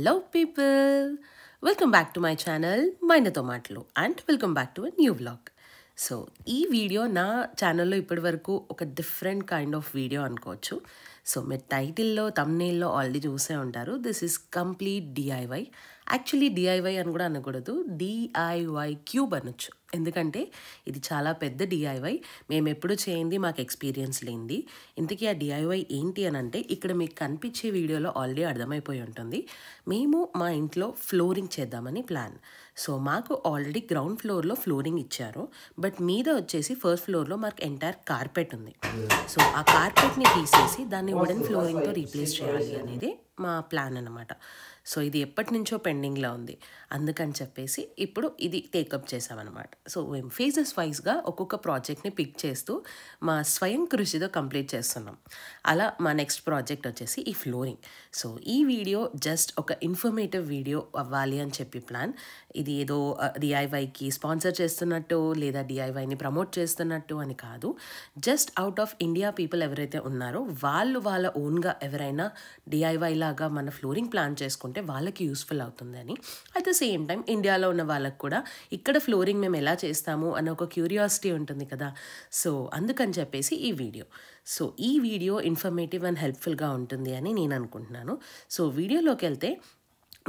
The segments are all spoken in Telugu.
Hello people! Welcome back to my channel, Maynato Matlu, and welcome back to a new vlog. So, ఈ వీడియో నా ఛానల్లో ఇప్పటి వరకు ఒక డిఫరెంట్ కైండ్ ఆఫ్ వీడియో అనుకోవచ్చు. సో మీరు టైటిల్లో తమ్నేల్లో ఆల్రెడీ చూసే ఉంటారు. This is complete DIY. Actually DIY అని కూడా అనకూడదు, డిఐవై క్యూబ్ అనొచ్చు. ఎందుకంటే ఇది చాలా పెద్ద డిఐవై. మేము ఎప్పుడు చేయింది, మాకు ఎక్స్పీరియన్స్ లేనిది. ఇంతకీ ఆ డిఐవై ఏంటి అని అంటే, ఇక్కడ మీకు కనిపించే వీడియోలో ఆల్రెడీ అర్థమైపోయి ఉంటుంది. మేము మా ఇంట్లో ఫ్లోరింగ్ చేద్దామని ప్లాన్. సో మాకు ఆల్రెడీ గ్రౌండ్ ఫ్లోర్లో ఫ్లోరింగ్ ఇచ్చారు, బట్ మీద వచ్చేసి ఫస్ట్ ఫ్లోర్లో మాకు ఎంటైర్ కార్పెట్ ఉంది. సో ఆ కార్పెట్ని తీసేసి దాన్ని వుడెన్ ఫ్లోరింగ్తో రీప్లేస్ చేయాలి అనేది మా ప్లాన్ అన్నమాట. సో ఇది ఎప్పటి నుంచో పెండింగ్లో ఉంది, అందుకని చెప్పేసి ఇప్పుడు ఇది టేకప్ చేసామన్నమాట. సో మేము ఫేజెస్ వైజ్గా ఒక్కొక్క ప్రాజెక్ట్ని పిక్ చేస్తూ మా స్వయం కృషితో కంప్లీట్ చేస్తున్నాం. అలా మా నెక్స్ట్ ప్రాజెక్ట్ వచ్చేసి ఈ ఫ్లోరింగ్. సో ఈ వీడియో జస్ట్ ఒక ఇన్ఫర్మేటివ్ వీడియో అవ్వాలి అని చెప్పి ప్లాన్. ఇది ఏదో డిఐవైకి స్పాన్సర్ చేస్తున్నట్టు లేదా డిఐవైని ప్రమోట్ చేస్తున్నట్టు అని కాదు. Just out of India people ఎవరైతే ఉన్నారో వాళ్ళు వాళ్ళ ఓన్గా ఎవరైనా డిఐవై లాగా మన ఫ్లోరింగ్ ప్లాన్ చేసుకుంటే వాళ్ళకి యూస్ఫుల్ అవుతుందని, అట్ ద సేమ్ టైం ఇండియాలో ఉన్న వాళ్ళకి కూడా ఇక్కడ ఫ్లోరింగ్ మేము ఎలా చేస్తాము అనే ఒక క్యూరియాసిటీ ఉంటుంది కదా. సో అందుకని చెప్పేసి ఈ వీడియో. సో ఈ వీడియో ఇన్ఫర్మేటివ్ అండ్ హెల్ప్ఫుల్గా ఉంటుంది అని నేను అనుకుంటున్నాను. సో వీడియోలోకి వెళ్తే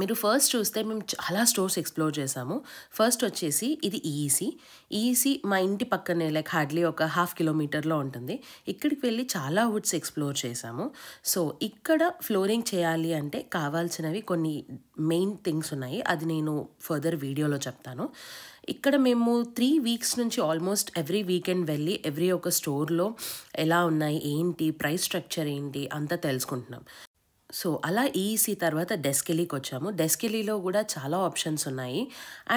మీరు ఫస్ట్ చూస్తే మేము చాలా స్టోర్స్ ఎక్స్ప్లోర్ చేసాము. ఫస్ట్ వచ్చేసి ఇది ఈఈసీ మా ఇంటి పక్కనే, లైక్ హార్డ్లీ ఒక 1/2 కిలోమీటర్లో ఉంటుంది. ఇక్కడికి వెళ్ళి చాలా వుడ్స్ ఎక్స్ప్లోర్ చేసాము. సో ఇక్కడ ఫ్లోరింగ్ చేయాలి అంటే కావాల్సినవి కొన్ని మెయిన్ థింగ్స్ ఉన్నాయి, అది నేను ఫర్దర్ వీడియోలో చెప్తాను. ఇక్కడ మేము 3 వీక్స్ నుంచి ఆల్మోస్ట్ ఎవ్రీ వీకెండ్ వెళ్ళి ఎవ్రీ ఒక స్టోర్లో ఎలా ఉన్నాయి, ఏంటి, ప్రైస్ స్ట్రక్చర్ ఏంటి అంతా తెలుసుకుంటున్నాం. సో అలా ఈఈసీ తర్వాత డెస్కెలీకి వచ్చాము. డెస్కెలీలో కూడా చాలా ఆప్షన్స్ ఉన్నాయి.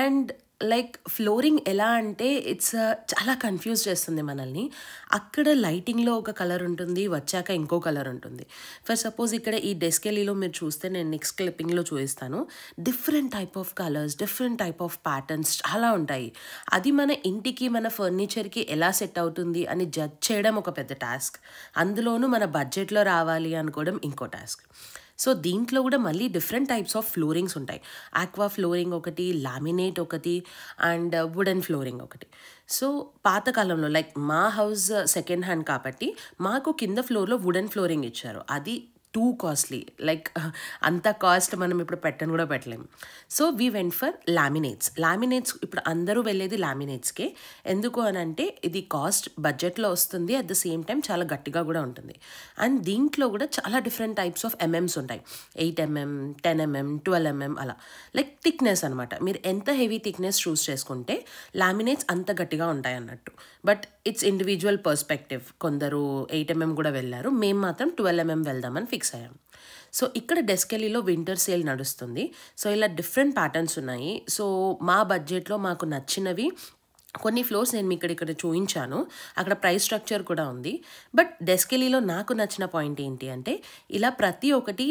అండ్ లైక్ ఫ్లోరింగ్ ఎలా అంటే ఇట్స్ చాలా కన్ఫ్యూజ్ చేస్తుంది మనల్ని. అక్కడ లైటింగ్లో ఒక కలర్ ఉంటుంది, వచ్చాక ఇంకో కలర్ ఉంటుంది. ఫర్ సపోజ్ ఇక్కడ ఈ డెస్కెలీలో మీరు చూస్తే, నేను నెక్స్ట్ క్లిప్పింగ్లో చూపిస్తాను, different type of colours, different type of patterns చాలా ఉంటాయి. అది మన ఇంటికి, మన ఫర్నిచర్కి ఎలా సెట్ అవుతుంది అని జడ్జ్ చేయడం ఒక పెద్ద టాస్క్. అందులోనూ మన బడ్జెట్లో రావాలి అనుకోవడం ఇంకో టాస్క్. సో దీంట్లో కూడా మళ్ళీ డిఫరెంట్ టైప్స్ ఆఫ్ ఫ్లోరింగ్స్ ఉంటాయి. ఆక్వా ఫ్లోరింగ్ ఒకటి, లామినేట్ ఒకటి, అండ్ వుడెన్ ఫ్లోరింగ్ ఒకటి. సో పాతకాలంలో లైక్ మా హౌస్ సెకండ్ హ్యాండ్ కాబట్టి మాకు కింద ఫ్లోర్లో వుడెన్ ఫ్లోరింగ్ ఇచ్చారు. అది టూ కాస్ట్లీ, లైక్ అంత కాస్ట్ మనం ఇప్పుడు పెట్టని కూడా పెట్టలేము. So we went for laminates. ఇప్పుడు అందరూ వెళ్ళేది లామినేట్స్కే. ఎందుకు అని అంటే ఇది కాస్ట్ బడ్జెట్లో వస్తుంది, అట్ ద సేమ్ టైం చాలా గట్టిగా కూడా ఉంటుంది. అండ్ దీంట్లో కూడా చాలా డిఫరెంట్ టైప్స్ ఆఫ్ ఎంఎంస్ ఉంటాయి. 8mm, 10mm, 12mm అలా, లైక్ థిక్నెస్ అనమాట. మీరు ఎంత హెవీ థిక్నెస్ చూస్ చేసుకుంటే లామినేట్స్ అంత గట్టిగా ఉంటాయి అన్నట్టు. But it's individual perspective. కొందరు 8mm కూడా వెళ్ళారు, మేము మాత్రం 12mm వెళ్దామని ఫిక్స్ అయ్యాం. సో ఇక్కడ డెస్కెలీలో వింటర్ సేల్ నడుస్తుంది. సో ఇలా డిఫరెంట్ ప్యాటర్న్స్ ఉన్నాయి. సో మా బడ్జెట్లో మాకు నచ్చినవి కొన్ని ఫ్లోర్స్ నేను మీకు ఇక్కడ చూపించాను. అక్కడ ప్రైస్ స్ట్రక్చర్ కూడా ఉంది. బట్ డెస్కెలీలో నాకు నచ్చిన పాయింట్ ఏంటి అంటే, ఇలా ప్రతి ఒక్కటి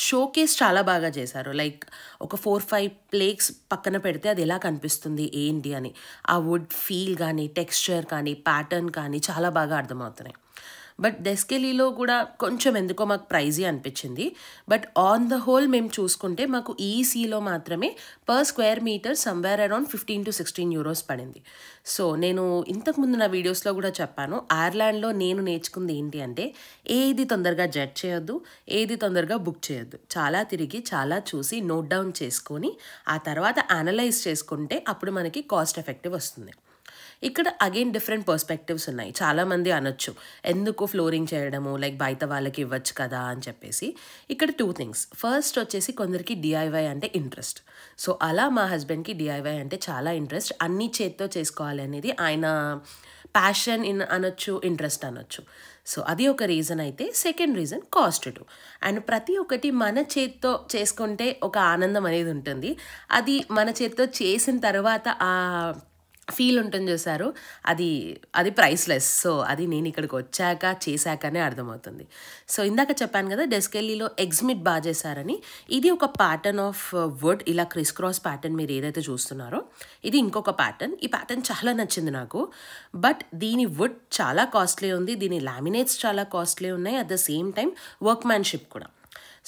షోకేస్ చాలా బాగా చేశారు. లైక్ ఒక 4-5 ప్లేట్స్ పక్కన పెడితే అది ఎలా కనిపిస్తుంది ఏంటి అని, ఆ వుడ్ ఫీల్ కానీ, టెక్స్చర్ కానీ, ప్యాటర్న్ కానీ చాలా బాగా అర్థమవుతున్నాయి. బట్ డెస్కెలీలో కూడా కొంచెం ఎందుకో మాకు ప్రైజీ అనిపించింది. బట్ ఆన్ ద హోల్ మేము చూసుకుంటే మాకు ఈసీలో మాత్రమే per square metre somewhere around 15 to 16 euros పడింది. సో నేను ఇంతకుముందు నా వీడియోస్లో కూడా చెప్పాను, ఐర్లాండ్లో నేను నేర్చుకుంది ఏంటి అంటే, ఏది తొందరగా జడ్జ్ చేయొద్దు, ఏది తొందరగా బుక్ చేయొద్దు. చాలా తిరిగి, చాలా చూసి, నోట్ డౌన్ చేసుకొని ఆ తర్వాత అనలైజ్ చేసుకుంటే అప్పుడు మనకి కాస్ట్ ఎఫెక్టివ్ వస్తుంది. ఇక్కడ అగైన్ డిఫరెంట్ పర్స్పెక్టివ్స్ ఉన్నాయి. చాలామంది అనొచ్చు, ఎందుకు ఫ్లోరింగ్ చేయడము, లైక్ బయట వాళ్ళకి ఇవ్వచ్చు కదా అని చెప్పేసి. ఇక్కడ 2 things. ఫస్ట్ వచ్చేసి కొందరికి డిఐవై అంటే ఇంట్రెస్ట్. సో అలా మా హస్బెండ్కి డిఐవై అంటే చాలా ఇంట్రెస్ట్. అన్ని చేత్తో చేసుకోవాలి అనేది ఆయన ప్యాషన్ అనొచ్చు, ఇంట్రెస్ట్ అనొచ్చు. సో అది ఒక రీజన్ అయితే. Second reason cost to. And ప్రతి ఒక్కటి మన చేత్తో చేసుకుంటే ఒక ఆనందం అనేది ఉంటుంది. అది మన చేత్తో చేసిన తర్వాత ఆ ఫీల్ ఉంటుంది చూసారు, అది ప్రైస్లెస్. సో అది నేను ఇక్కడికి వచ్చాక చేశాకనే అర్థమవుతుంది. సో ఇందాక చెప్పాను కదా డెస్కెలీలో ఎగ్జిమిట్ బాగా చేశారని. ఇది ఒక ప్యాటర్న్ ఆఫ్ వుడ్, ఇలా క్రిస్ క్రాస్ ప్యాటర్న్ మీరు ఏదైతే చూస్తున్నారో ఇది ఇంకొక ప్యాటర్న్. ఈ ప్యాటర్న్ చాలా నచ్చింది నాకు. బట్ దీని వుడ్ చాలా కాస్ట్లీ ఉంది, దీని లామినేట్స్ చాలా కాస్ట్లీ ఉన్నాయి, at the same time workmanship కూడా.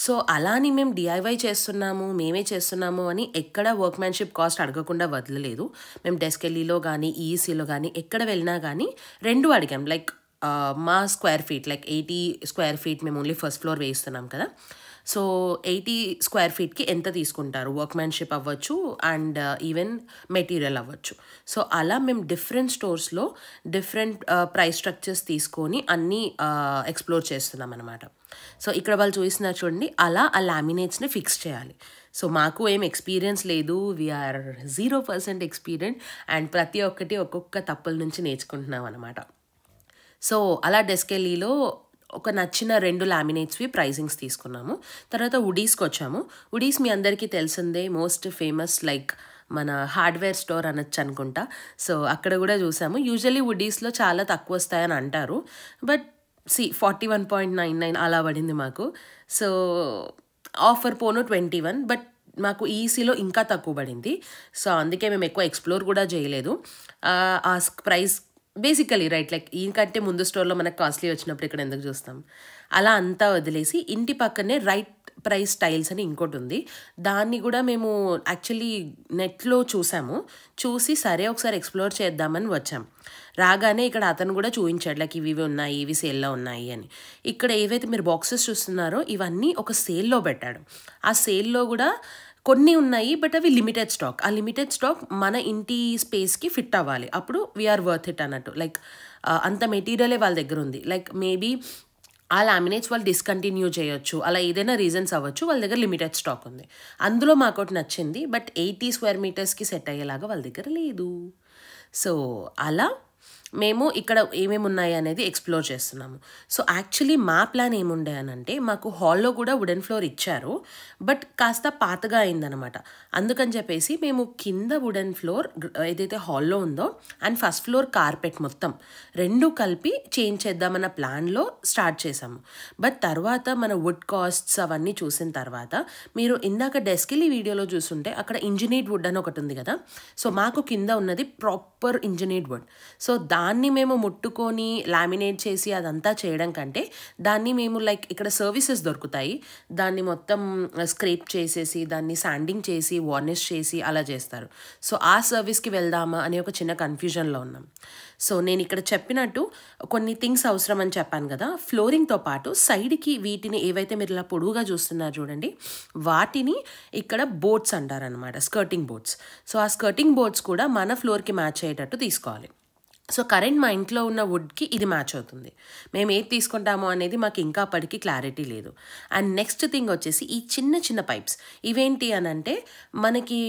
సో అలాని మేము డిఐవై చేస్తున్నాము, మేమే చేస్తున్నాము అని ఎక్కడ వర్క్మ్యాన్షిప్ కాస్ట్ అడగకుండా వదలలేదు. మేము డెస్కెల్లీలో కానీ ఈఈసీలో కానీ ఎక్కడ వెళ్ళినా కానీ 2 అడిగాం. లైక్ మా square feet like 80 square feet మేము ఓన్లీ ఫస్ట్ ఫ్లోర్ వేయిస్తున్నాం కదా. సో 80 స్క్వేర్ ఫీట్కి ఎంత తీసుకుంటారు, వర్క్మ్యాన్షిప్ అవ్వచ్చు అండ్ ఈవెన్ మెటీరియల్ అవ్వచ్చు. సో అలా మేము డిఫరెంట్ స్టోర్స్లో డిఫరెంట్ ప్రైస్ స్ట్రక్చర్స్ తీసుకొని అన్నీ ఎక్స్ప్లోర్ చేస్తున్నాం అనమాట. సో ఇక్కడ వాళ్ళు చూస్తున్నారు చూడండి, అలా ఆ లామినేట్స్ని ఫిక్స్ చేయాలి. సో మాకు ఏం ఎక్స్పీరియన్స్ లేదు, వీఆర్ 0% ఎక్స్పీరియన్స్ అండ్ ప్రతి ఒక్కటి ఒక్కొక్క తప్పుల నుంచి నేర్చుకుంటున్నాం అనమాట. సో అలా డెస్కెల్లీలో ఒక నచ్చిన 2 లామినేట్స్వి ప్రైజింగ్స్ తీసుకున్నాము. తర్వాత వుడీస్కి వచ్చాము. వుడీస్ మీ అందరికీ తెలిసిందే, మోస్ట్ ఫేమస్ లైక్ మన హార్డ్వేర్ స్టోర్ అనొచ్చు అనుకుంటా. సో అక్కడ కూడా చూసాము. యూజువల్లీ వుడీస్లో చాలా తక్కువ వస్తాయని అంటారు, బట్ 41.99 అలా పడింది మాకు. సో ఆఫర్ పోను 21, బట్ మాకు ఈసీలో ఇంకా తక్కువ పడింది. సో అందుకే మేము ఎక్కువ ఎక్స్ప్లోర్ కూడా చేయలేదు. ఆ ప్రైస్ బేసికలీ రైట్ లైక్ ఇంకంటే ముందు స్టోర్లో మనకు కాస్ట్లీ వచ్చినప్పుడు ఇక్కడ ఎందుకు చూస్తాం, అలా అంతా వదిలేసి ఇంటి పక్కనే రైట్ ప్రైస్ స్టైల్స్ అని ఇంకోటి ఉంది. దాన్ని కూడా మేము యాక్చువల్లీ నెట్లో చూసి సరే ఒకసారి ఎక్స్ప్లోర్ చేద్దామని వచ్చాం. రాగానే ఇక్కడ అతను కూడా చూపించాడు లైక్ ఇవి ఉన్నాయి, ఇవి సేల్లో ఉన్నాయి అని. ఇక్కడ ఏవైతే మీరు బాక్సెస్ చూస్తున్నారో ఇవన్నీ ఒక సేల్లో పెట్టాడు. ఆ సేల్లో కూడా కొన్ని ఉన్నాయి, బట్ అవి లిమిటెడ్ స్టాక్. ఆ లిమిటెడ్ స్టాక్ మన ఇంటి స్పేస్కి ఫిట్ అవ్వాలి, అప్పుడు వీఆర్ వర్త్ ఇట్ అన్నట్టు. లైక్ అంత మెటీరియలే వాళ్ళ దగ్గర ఉంది. లైక్ మేబీ ఆ లామినేట్స్ వాళ్ళు డిస్కంటిన్యూ చేయొచ్చు, అలా ఏదైనా రీజన్స్ అవ్వచ్చు. వాళ్ళ దగ్గర లిమిటెడ్ స్టాక్ ఉంది. అందులో మాకు నచ్చింది, బట్ 80 స్క్వేర్ మీటర్స్కి సెట్ అయ్యేలాగా వాళ్ళ దగ్గర లేదు. సో అలా మేము ఇక్కడ ఏమేమి ఉన్నాయి అనేది ఎక్స్ప్లోర్ చేస్తున్నాము. సో యాక్చువల్లీ మా ప్లాన్ ఏముండే అని అంటే, మాకు హాల్లో కూడా వుడెన్ ఫ్లోర్ ఇచ్చారు, బట్ కాస్త పాతగా అయిందనమాట. అందుకని చెప్పేసి మేము కింద వుడెన్ ఫ్లోర్ ఏదైతే హాల్లో ఉందో అండ్ ఫస్ట్ ఫ్లోర్ కార్పెట్ మొత్తం 2 కలిపి చేంజ్ చేద్దామన్న ప్లాన్లో స్టార్ట్ చేసాము. బట్ తర్వాత మన వుడ్ కాస్ట్స్ అవన్నీ చూసిన తర్వాత, మీరు ఇందాక డెస్కెల్లీ వీడియోలో చూస్తుంటే అక్కడ ఇంజనీర్డ్ వుడ్ అని ఒకటి ఉంది కదా. సో మాకు కింద ఉన్నది ప్రాపర్ ఇంజనీర్డ్ వుడ్. సో దాన్ని మేము ముట్టుకొని లామినేట్ చేసి అదంతా చేయడం కంటే, దాన్ని మేము లైక్ ఇక్కడ సర్వీసెస్ దొరుకుతాయి, దాన్ని మొత్తం స్క్రేప్ చేసేసి దాన్ని శాండింగ్ చేసి వార్నిష్ చేసి అలా చేస్తారు. సో ఆ సర్వీస్కి వెళ్దామా అనే ఒక చిన్న కన్ఫ్యూజన్లో ఉన్నాం. సో నేను ఇక్కడ చెప్పినట్టు కొన్ని థింగ్స్ అవసరం అని చెప్పాను కదా. ఫ్లోరింగ్తో పాటు సైడ్కి వీటిని ఏవైతే మీరు ఇలా పొడుగుగా చూస్తున్నారు చూడండి, వాటిని ఇక్కడ బోర్డ్స్ అంటారనమాట, స్కర్టింగ్ బోర్డ్స్. సో ఆ స్కర్టింగ్ బోర్డ్స్ కూడా మన ఫ్లోర్కి మ్యాచ్ అయ్యేటట్టు తీసుకోవాలి. సో కరెంట్ మా ఇంట్లో ఉన్న వుడ్కి ఇది మ్యాచ్ అవుతుంది. మేము ఏది తీసుకుంటామో అనేది మాకు ఇంకా అప్పటికి క్లారిటీ లేదు. అండ్ నెక్స్ట్ థింగ్ వచ్చేసి ఈ చిన్న చిన్న పైప్స్. ఇవేంటి అని అంటే, మనకి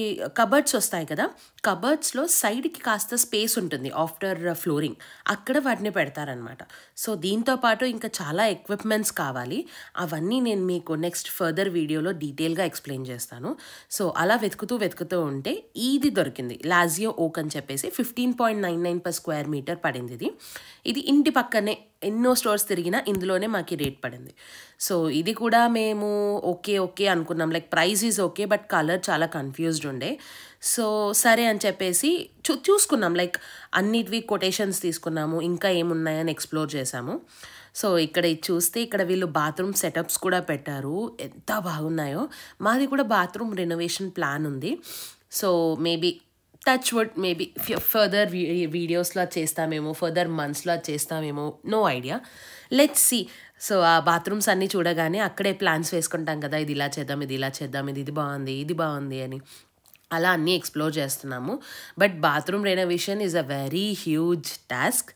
కబర్డ్స్ వస్తాయి కదా, కబర్డ్స్లో సైడ్కి కాస్త స్పేస్ ఉంటుంది ఆఫ్టర్ ఫ్లోరింగ్, అక్కడ వాటిని పెడతారనమాట. సో దీంతోపాటు ఇంకా చాలా ఎక్విప్మెంట్స్ కావాలి. అవన్నీ నేను మీకు నెక్స్ట్ ఫర్దర్ వీడియోలో డీటెయిల్గా ఎక్స్ప్లెయిన్ చేస్తాను. సో అలా వెతుకుతూ ఉంటే ఇది దొరికింది, లాజియో ఓక్ అని చెప్పేసి 15.99 per స్క్వేర్ మీటర్ పడింది. ఇది ఇంటి పక్కనే ఎన్నో స్టోర్స్ తిరిగినా ఇందులోనే మాకు రేట్ పడింది. సో ఇది కూడా మేము ఓకే అనుకున్నాం, like price is okay, but colour చాలా కన్ఫ్యూజ్డ్ ఉండే. సో సరే అని చెప్పేసి చూసుకున్నాం, లైక్ అన్నిటివి కొటేషన్స్ తీసుకున్నాము, ఇంకా ఏమున్నాయని ఎక్స్ప్లోర్ చేసాము. సో ఇక్కడ ఇది చూస్తే ఇక్కడ వీళ్ళు బాత్రూమ్ సెటప్స్ కూడా పెట్టారు, ఎంత బాగున్నాయో. మాది కూడా బాత్రూమ్ రెనోవేషన్ ప్లాన్ ఉంది. So maybe touch wood, maybe further వీడియోస్లో చేస్తామేమో, ఫర్దర్ మంత్స్లో చేస్తామేమో, no idea, let's see. So ఆ బాత్రూమ్స్ అన్నీ చూడగానే అక్కడే ప్లాన్స్ వేసుకుంటాం కదా, ఇది ఇలా చేద్దాం, ఇది ఇలా చేద్దాం, ఇది బాగుంది అని. అలా అన్నీ ఎక్స్ప్లోర్ చేస్తున్నాము. But bathroom renovation is a very huge task.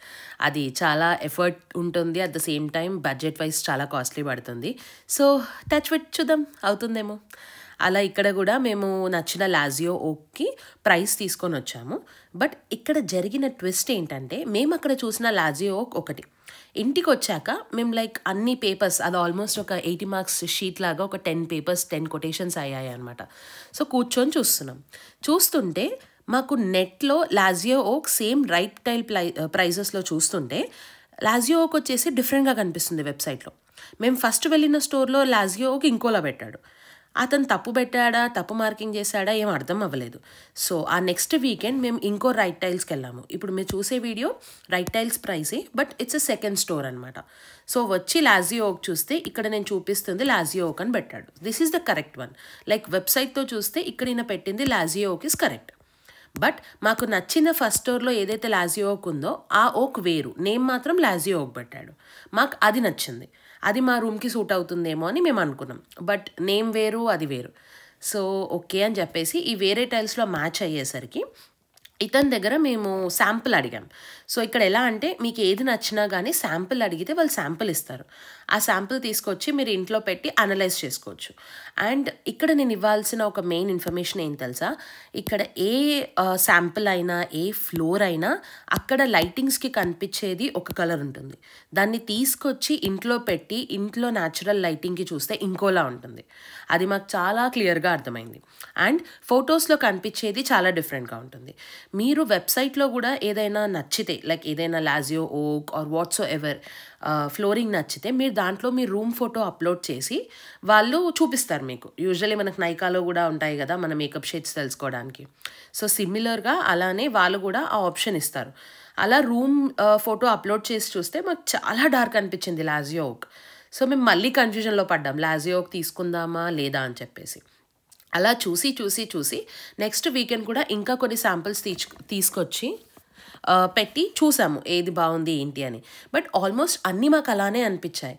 అది చాలా ఎఫర్ట్ ఉంటుంది, at the same time budget wise చాలా కాస్ట్లీ పడుతుంది. సో టచ్ వుడ్, చూద్దాం అవుతుందేమో. అలా ఇక్కడ కూడా మేము నచ్చిన లాజియో ఓక్కి ప్రైస్ తీసుకొని వచ్చాము. బట్ ఇక్కడ జరిగిన ట్విస్ట్ ఏంటంటే, మేము అక్కడ చూసిన లాజియో ఓక్ ఒకటి, ఇంటికి వచ్చాక మేము లైక్ అన్ని పేపర్స్, అది ఆల్మోస్ట్ ఒక 80 మార్క్స్ షీట్ లాగా ఒక 10 పేపర్స్ 10 కొటేషన్స్ అయ్యాయి అనమాట. సో కూర్చొని చూస్తుంటే మాకు నెట్లో లాజియో ఓక్ సేమ్ రైట్ టైల్ ప్రైజెస్లో చూస్తుంటే లాజియో ఓక్ వచ్చేసి డిఫరెంట్గా కనిపిస్తుంది వెబ్సైట్లో. మేము ఫస్ట్ వెళ్ళిన స్టోర్లో లాజియో ఓక్ ఇంకోలా పెట్టాడు. అతను తప్పు పెట్టాడా, తప్పు మార్కింగ్ చేశాడా ఏం అర్థం అవ్వలేదు. సో ఆ నెక్స్ట్ వీకెండ్ మేము ఇంకో రైట్ టైల్స్కి వెళ్ళాము. ఇప్పుడు మీరు చూసే వీడియో రైట్ టైల్స్ ప్రైసే, but it's a second store అనమాట. సో వచ్చి లాజియో ఓక్ చూస్తే ఇక్కడ నేను చూపిస్తుంది లాజియో ఓక్ అని పెట్టాడు. This is the correct one. Like వెబ్సైట్తో చూస్తే ఇక్కడ ఈయన పెట్టింది లాజియో ఓక్ ఇస్ కరెక్ట్. బట్ మాకు నచ్చిన ఫస్ట్ స్టోర్లో ఏదైతే లాజియో ఓక్ ఉందో ఆ ఓక్ వేరు, నేమ్ మాత్రం లాజియో ఓక్ పెట్టాడు. మాకు అది నచ్చింది, అది మా రూమ్కి సూట్ అవుతుందేమో అని మేము అనుకున్నాం. బట్ నేమ్ వేరు, అది వేరు. సో ఓకే అని చెప్పేసి ఈ వేరే టైల్స్లో మ్యాచ్ అయ్యేసరికి ఇతని దగ్గర మేము శాంపుల్ అడిగాం. సో ఇక్కడ ఎలా అంటే మీకు ఏది నచ్చినా కానీ శాంపుల్ అడిగితే వాళ్ళు శాంపుల్ ఇస్తారు. ఆ శాంపుల్ తీసుకొచ్చి మీరు ఇంట్లో పెట్టి అనలైజ్ చేసుకోవచ్చు. అండ్ ఇక్కడ నేను ఇవ్వాల్సిన ఒక మెయిన్ ఇన్ఫర్మేషన్ ఏం తెలుసా, ఇక్కడ ఏ శాంపుల్ అయినా ఏ ఫ్లోర్ అయినా అక్కడ లైటింగ్స్కి కనిపించేది ఒక కలర్ ఉంటుంది. దాన్ని తీసుకొచ్చి ఇంట్లో పెట్టి ఇంట్లో న్యాచురల్ లైటింగ్కి చూస్తే ఇంకోలా ఉంటుంది. అది మాకు చాలా క్లియర్గా అర్థమైంది. అండ్ ఫొటోస్లో కనిపించేది చాలా డిఫరెంట్గా ఉంటుంది. మీరు వెబ్సైట్లో కూడా ఏదైనా నచ్చితే, లైక్ ఏదైనా లాజియో ఓక్ ఆర్ వాట్సో ఎవర్ ఫ్లోరింగ్ నచ్చితే మీరు దాంట్లో మీ రూమ్ ఫోటో అప్లోడ్ చేసి వాళ్ళు చూపిస్తారు మీకు. యూజువల్లీ మనకు నైకాలో కూడా ఉంటాయి కదా మన మేకప్ షేడ్స్ తెలుసుకోవడానికి. సో సిమిలర్గా అలానే వాళ్ళు కూడా ఆ ఆప్షన్ ఇస్తారు. అలా రూమ్ ఫోటో అప్లోడ్ చేసి చూస్తే మాకు చాలా డార్క్ అనిపించింది లాజియో ఓక్. సో మేము మళ్ళీ కన్ఫ్యూజన్లో పడ్డాం, లాజియో ఓక్ తీసుకుందామా లేదా అని చెప్పేసి. అలా చూసి నెక్స్ట్ వీకెండ్ కూడా ఇంకా కొన్ని శాంపిల్స్ తీసుకొచ్చి పెట్టి చూసాము ఏది బాగుంది ఏంటి అని. బట్ ఆల్మోస్ట్ అన్నీ మాకు అలానే అనిపించాయి.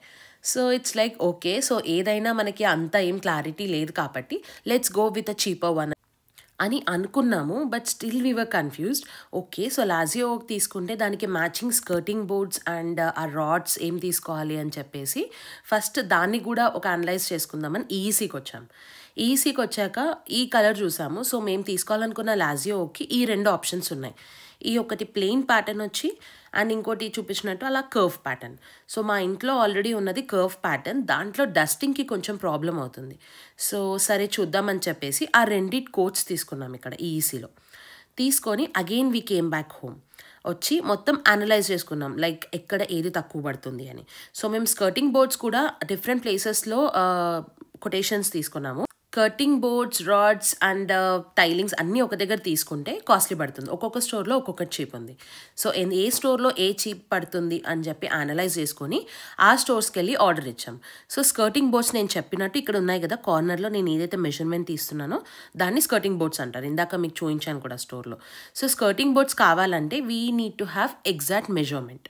So it's like okay, so ఏదైనా మనకి అంత ఏం క్లారిటీ లేదు కాబట్టి let's go with a cheaper one అని అనుకున్నాము. But still we were confused. Okay, so Lazio ఓక్ తీసుకుంటే దానికి మ్యాచింగ్ స్కర్టింగ్ బోర్డ్స్ అండ్ ఆ రాడ్స్ ఏం తీసుకోవాలి అని చెప్పేసి ఫస్ట్ దాన్ని కూడా ఒక అనలైజ్ చేసుకుందామని ఈఈసీకి వచ్చాం. ఈఈసీకి వచ్చాక ఈ కలర్ చూసాము. సో మేము తీసుకోవాలనుకున్న లాజియో ఓక్కి ఈ 2 ఆప్షన్స్ ఉన్నాయి. ఈ ఒకటి ప్లెయిన్ ప్యాటర్న్ వచ్చి అండ్ ఇంకోటి చూపించినట్టు అలా కర్వ్ ప్యాటర్న్. సో మా ఇంట్లో ఆల్రెడీ ఉన్నది కర్వ్ ప్యాటర్న్, దాంట్లో డస్టింగ్కి కొంచెం ప్రాబ్లం అవుతుంది. సో సరే చూద్దామని చెప్పేసి ఆ 2 కోట్స్ తీసుకున్నాం ఇక్కడ ఈఈసీలో. తీసుకొని again we came back home. వచ్చి మొత్తం అనలైజ్ చేసుకున్నాం లైక్ ఎక్కడ ఏది తక్కువ పడుతుంది అని. సో మేము స్కర్టింగ్ బోర్డ్స్ కూడా డిఫరెంట్ ప్లేసెస్లో కొటేషన్స్ తీసుకున్నాము. కర్టింగ్ బోర్డ్స్, రాడ్స్ అండ్ టైలింగ్స్ అన్నీ ఒక దగ్గర తీసుకుంటే కాస్ట్లీ పడుతుంది. ఒక్కొక్క స్టోర్లో ఒక్కొక్కటి చీప్ ఉంది. సో ఏ స్టోర్లో ఏ చీప్ పడుతుంది అని చెప్పి అనలైజ్ చేసుకొని ఆ స్టోర్స్కి వెళ్ళి ఆర్డర్ ఇచ్చాం. సో స్కర్టింగ్ బోర్డ్స్ నేను చెప్పినట్టు ఇక్కడ ఉన్నాయి కదా కార్నర్లో, నేను ఏదైతే మెజర్మెంట్ తీస్తున్నానో దాన్ని స్కర్టింగ్ బోర్డ్స్ అంటారు. ఇందాక మీకు చూపించాను కూడా స్టోర్లో. సో స్కర్టింగ్ బోర్డ్స్ కావాలంటే we need to have exact measurement.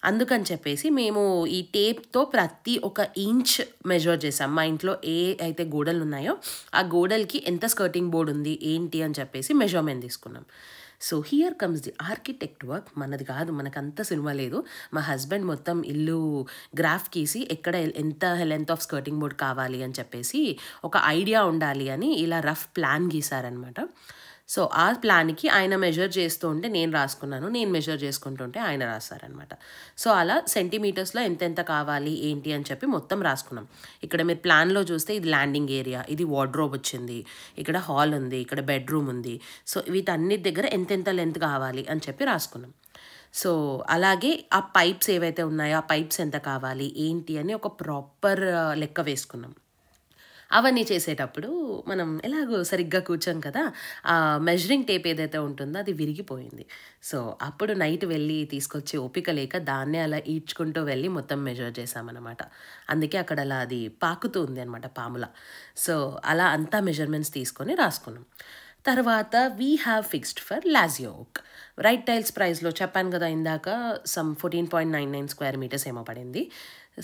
అందుకని చెప్పేసి మేము ఈ టేప్తో ప్రతి ఒక ఇంచ్ మెజర్ చేసాం. మా ఇంట్లో ఏ అయితే గోడలు ఉన్నాయో ఆ గోడలకి ఎంత స్కర్టింగ్ బోర్డ్ ఉంది ఏంటి అని చెప్పేసి మెజర్మెంట్ తీసుకున్నాం. So here comes the architect work. మనది కాదు, మనకంత సినిమా లేదు. మా హస్బెండ్ మొత్తం ఇల్లు గ్రాఫ్ గీసి ఎక్కడ ఎంత లెంత్ ఆఫ్ స్కర్టింగ్ బోర్డ్ కావాలి అని చెప్పేసి ఒక ఐడియా ఉండాలి అని ఇలా రఫ్ ప్లాన్ గీసారనమాట. సో ఆ ప్లాన్కి ఆయన మెజర్ చేస్తూ ఉంటే నేను రాసుకున్నాను, నేను మెజర్ చేసుకుంటుంటే ఆయన రాస్తారనమాట. సో అలా సెంటీమీటర్స్లో ఎంతెంత కావాలి ఏంటి అని చెప్పి మొత్తం రాసుకున్నాం. ఇక్కడ మీరు ప్లాన్లో చూస్తే ఇది ల్యాండింగ్ ఏరియా, ఇది వార్డ్రోబ్ వచ్చింది, ఇక్కడ హాల్ ఉంది, ఇక్కడ బెడ్రూమ్ ఉంది. సో వీటన్నిటి దగ్గర ఎంతెంత లెంత్ కావాలి అని చెప్పి రాసుకున్నాం. సో అలాగే ఆ పైప్స్ ఏవైతే ఉన్నాయో ఆ పైప్స్ ఎంత కావాలి ఏంటి అని ఒక ప్రాపర్ లెక్క వేసుకున్నాం. అవన్నీ చేసేటప్పుడు మనం ఎలాగో సరిగ్గా కూర్చోం కదా, ఆ మెజరింగ్ టేప్ ఏదైతే ఉంటుందో అది విరిగిపోయింది. సో అప్పుడు నైట్ వెళ్ళి తీసుకొచ్చే ఓపిక లేక దాన్నే అలా ఈడ్చుకుంటూ వెళ్ళి మొత్తం మెజర్ చేసామన్నమాట. అందుకే అక్కడ అలా అది పాకుతూ ఉంది అనమాట పాముల. సో అలా అంతా మెజర్మెంట్స్ తీసుకొని రాసుకున్నాం. తర్వాత we have fixed for Lazio ఓక్. రైట్ టైల్స్ ప్రైస్లో చెప్పాను కదా ఇందాక, సమ్ 14.99 స్క్వేర్ మీటర్స్ ఏమో పడింది.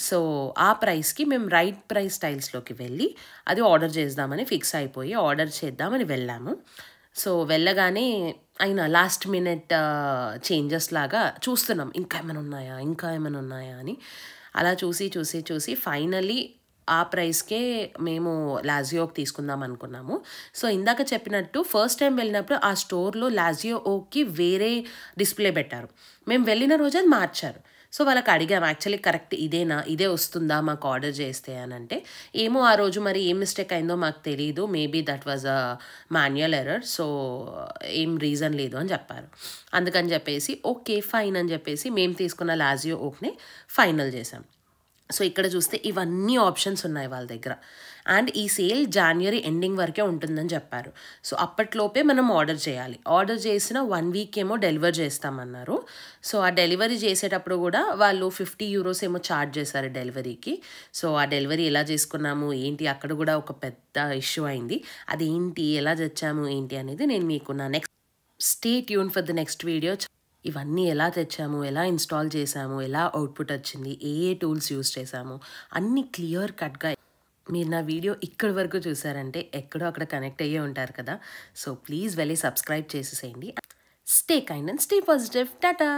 సో ఆ ప్రైస్కి మేము రైట్ ప్రైస్ టైల్స్లోకి వెళ్ళి అది ఆర్డర్ చేద్దామని ఫిక్స్ అయిపోయి ఆర్డర్ చేద్దామని వెళ్ళాము. సో వెళ్ళగానే అయినా లాస్ట్ మినిట్ చేంజెస్ లాగా చూస్తున్నాం, ఇంకా ఏమైనా ఉన్నాయా అని. అలా చూసి ఫైనలీ ఆ ప్రైస్కే మేము లాజియో ఓక్ తీసుకుందాం అనుకున్నాము. సో ఇందాక చెప్పినట్టు ఫస్ట్ టైం వెళ్ళినప్పుడు ఆ స్టోర్లో లాజియో ఓక్కి వేరే డిస్ప్లే పెట్టారు. మేము వెళ్ళిన రోజు అది మార్చారు. సో వాళ్ళకి అడిగాము యాక్చువల్లీ కరెక్ట్ ఇదేనా, ఇదే వస్తుందా మాకు ఆర్డర్ చేస్తే అని. అంటే ఏమో ఆ రోజు మరి ఏం మిస్టేక్ అయిందో మాకు తెలియదు, maybe that was a manual error, so ఏం రీజన్ లేదు అని చెప్పారు. అందుకని చెప్పేసి ఓకే ఫైన్ అని చెప్పేసి మేము తీసుకున్న లాజియో ఓక్ని ఫైనల్ చేసాం. సో ఇక్కడ చూస్తే ఇవన్నీ ఆప్షన్స్ ఉన్నాయి వాళ్ళ దగ్గర. అండ్ ఈ సేల్ జాన్వరి ఎండింగ్ వరకే ఉంటుందని చెప్పారు. సో అప్పట్లోపే మనం ఆర్డర్ చేయాలి. ఆర్డర్ చేసిన 1 వీక్ ఏమో డెలివర్ చేస్తామన్నారు. సో ఆ డెలివరీ చేసేటప్పుడు కూడా వాళ్ళు €50 ఏమో ఛార్జ్ చేశారు డెలివరీకి. సో ఆ డెలివరీ ఎలా చేసుకున్నాము ఏంటి అక్కడ కూడా ఒక పెద్ద ఇష్యూ అయింది. అదేంటి, ఎలా తెచ్చాము ఏంటి అనేది నేను మీకు నా next stay tune for the next video. ఇవన్నీ ఎలా తెచ్చాము, ఎలా ఇన్స్టాల్ చేసాము, ఎలా అవుట్పుట్ వచ్చింది, ఏ ఏ టూల్స్ యూస్ చేసాము అన్నీ క్లియర్ కట్గా. మీరు నా వీడియో ఇక్కడి వరకు చూసారంటే ఎక్కడో అక్కడ కనెక్ట్ అయ్యే ఉంటారు కదా. సో ప్లీజ్ వెళ్ళి సబ్స్క్రైబ్ చేసేసేయండి. Stay kind and stay positive. Tata.